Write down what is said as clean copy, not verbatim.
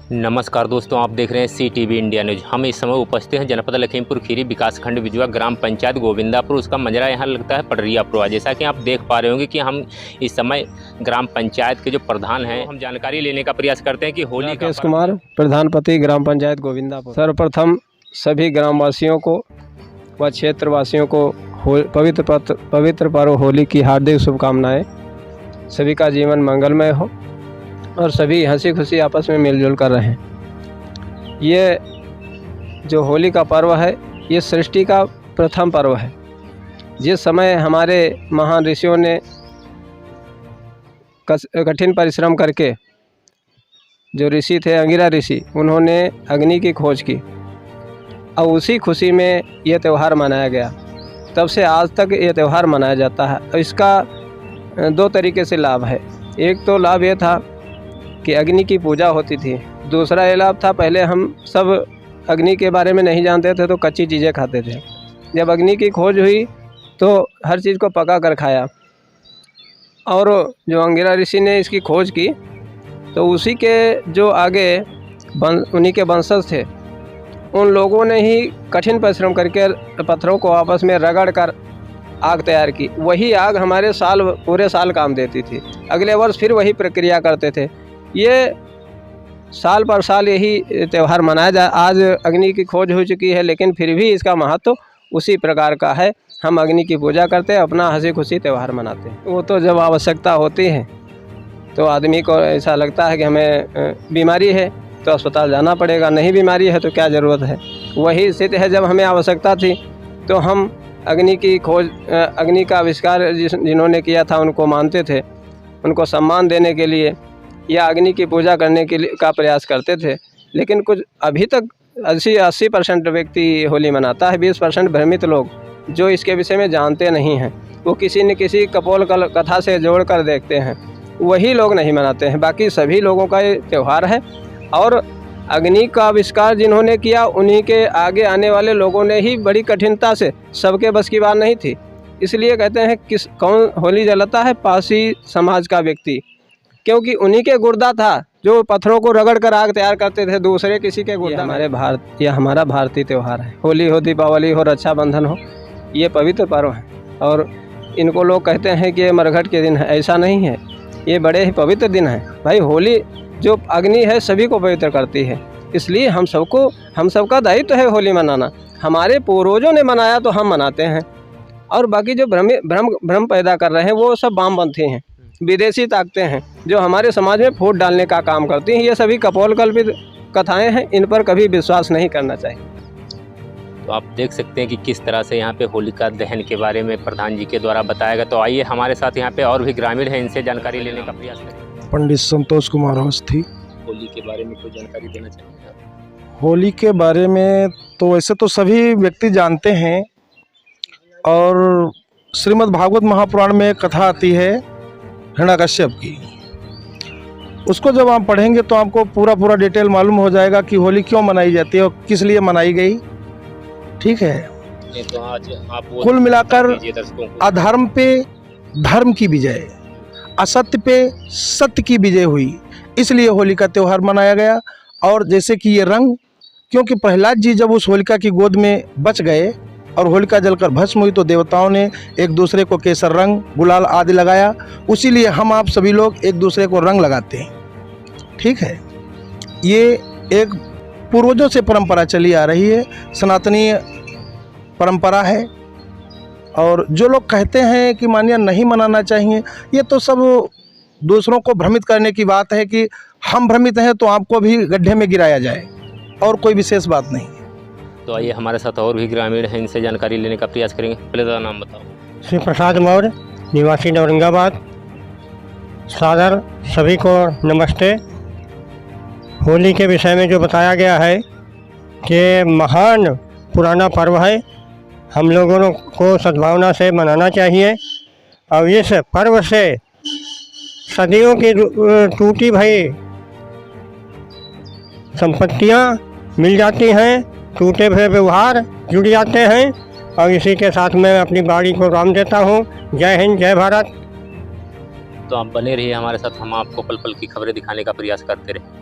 नमस्कार दोस्तों, आप देख रहे हैं CTV इंडिया न्यूज। हम इस समय उपस्थित हैं जनपद लखीमपुर खीरी विकासखंड बिजुआ ग्राम पंचायत गोविंदापुर। उसका मंजरा यहाँ लगता है पटरियापुर। जैसा कि आप देख पा रहे होंगे कि हम इस समय ग्राम पंचायत के जो प्रधान हैं, हम जानकारी लेने का प्रयास करते हैं कि होली का राकेश कुमार, प्रधानपति ग्राम पंचायत गोविंदापुर। सर्वप्रथम सभी ग्रामवासियों को व क्षेत्रवासियों को पवित्र पर्व होली की हार्दिक शुभकामनाएं। सभी का जीवन मंगलमय हो और सभी हंसी खुशी आपस में मिलजुल कर रहें। ये जो होली का पर्व है, ये सृष्टि का प्रथम पर्व है। जिस समय हमारे महान ऋषियों ने कठिन परिश्रम करके, जो ऋषि थे अंगिरा ऋषि, उन्होंने अग्नि की खोज की और उसी खुशी में ये त्यौहार मनाया गया। तब से आज तक ये त्यौहार मनाया जाता है। और इसका दो तरीके से लाभ है। एक तो लाभ ये था कि अग्नि की पूजा होती थी। दूसरा ये लाभ था, पहले हम सब अग्नि के बारे में नहीं जानते थे तो कच्ची चीज़ें खाते थे। जब अग्नि की खोज हुई तो हर चीज़ को पका कर खाया। और जो अंगिरा ऋषि ने इसकी खोज की तो उसी के जो आगे उन्हीं के वंशज थे, उन लोगों ने ही कठिन परिश्रम करके पत्थरों को आपस में रगड़ कर आग तैयार की। वही आग हमारे पूरे साल काम देती थी। अगले वर्ष फिर वही प्रक्रिया करते थे। ये साल पर साल यही त्यौहार मनाया जाए। आज अग्नि की खोज हो चुकी है, लेकिन फिर भी इसका महत्व उसी प्रकार का है। हम अग्नि की पूजा करते हैं, अपना हंसी खुशी त्यौहार मनाते हैं। वो तो जब आवश्यकता होती है तो आदमी को ऐसा लगता है कि हमें बीमारी है तो अस्पताल जाना पड़ेगा, नहीं बीमारी है तो क्या ज़रूरत है। वही स्थिति है, जब हमें आवश्यकता थी तो हम अग्नि की खोज, अग्नि का आविष्कार जिन्होंने किया था उनको मानते थे, उनको सम्मान देने के लिए या अग्नि की पूजा करने के लिए का प्रयास करते थे। लेकिन कुछ अभी तक 80% व्यक्ति होली मनाता है। 20% भ्रमित लोग जो इसके विषय में जानते नहीं हैं, वो किसी न किसी कपोल कथा से जोड़ कर देखते हैं, वही लोग नहीं मनाते हैं। बाकी सभी लोगों का ये त्यौहार है। और अग्नि का आविष्कार जिन्होंने किया, उन्हीं के आगे आने वाले लोगों ने ही बड़ी कठिनता से, सबके बस की बात नहीं थी। इसलिए कहते हैं कौन होली जलाता है? पासी समाज का व्यक्ति, क्योंकि उन्हीं के गुर्दा था जो पत्थरों को रगड़ कर आग तैयार करते थे, दूसरे किसी के गुर्दा। यह हमारा भारतीय त्यौहार है। होली हो, दीपावली हो, रक्षाबंधन हो, ये पवित्र पर्व है। और इनको लोग कहते हैं कि ये मरघट के दिन है। ऐसा नहीं है, ये बड़े ही पवित्र दिन है। भाई, होली जो अग्नि है सभी को पवित्र करती है। इसलिए हम सबका दायित्व है होली मनाना। हमारे पूर्वजों ने मनाया तो हम मनाते हैं। और बाकी जो भ्रम पैदा कर रहे हैं वो सब वामपंथी हैं, विदेशी ताकतें हैं जो हमारे समाज में फूट डालने का काम करती हैं। ये सभी कपोल कल्पित कथाएं हैं, इन पर कभी विश्वास नहीं करना चाहिए। तो आप देख सकते हैं कि किस तरह से यहाँ पे होलिका दहन के बारे में प्रधान जी के द्वारा बताया गया। तो आइए हमारे साथ यहाँ पे और भी ग्रामीण हैं, इनसे जानकारी लेने का प्रयास करें। पंडित संतोष कुमार अवस्थी। होली के बारे में कोई जानकारी देना चाहेंगे? होली के बारे में तो वैसे तो सभी व्यक्ति जानते हैं, और श्रीमद् भागवत महापुराण में एक कथा आती है हिरण्यकश्यप की। उसको जब आप पढ़ेंगे तो आपको पूरा डिटेल मालूम हो जाएगा कि होली क्यों मनाई जाती है और किस लिए मनाई गई। ठीक है, तो आज आप कुल मिलाकर अधर्म पे धर्म की विजय, असत्य पे सत्य की विजय हुई, इसलिए होली का त्यौहार मनाया गया। और जैसे कि ये रंग, क्योंकि प्रहलाद जी जब उस होलिका की गोद में बच गए और होलिका जलकर भस्म हुई तो देवताओं ने एक दूसरे को केसर रंग, गुलाल आदि लगाया। उसीलिए हम आप सभी लोग एक दूसरे को रंग लगाते हैं। ठीक है, ये एक पूर्वजों से परंपरा चली आ रही है, सनातनी परंपरा है। और जो लोग कहते हैं कि मानिए नहीं मनाना चाहिए, ये तो सब दूसरों को भ्रमित करने की बात है कि हम भ्रमित हैं तो आपको भी गड्ढे में गिराया जाए, और कोई विशेष बात नहीं है। तो आइए हमारे साथ और भी ग्रामीण हैं, इनसे जानकारी लेने का प्रयास करेंगे। पहले तो नाम बताओ। श्री प्रसाद मौर्य, निवासी औरंगाबाद। सादर सभी को नमस्ते। होली के विषय में जो बताया गया है कि महान पुराना पर्व है, हम लोगों को सद्भावना से मनाना चाहिए। और इस पर्व से सदियों की टूटी भई संपत्तियां मिल जाती हैं, टूटे हुए व्यवहार जुड़ जाते हैं। और इसी के साथ मैं अपनी बाड़ी को राम देता हूँ। जय हिंद, जय भारत। तो आप बने रहिए हमारे साथ, हम आपको पल पल की खबरें दिखाने का प्रयास करते रहे।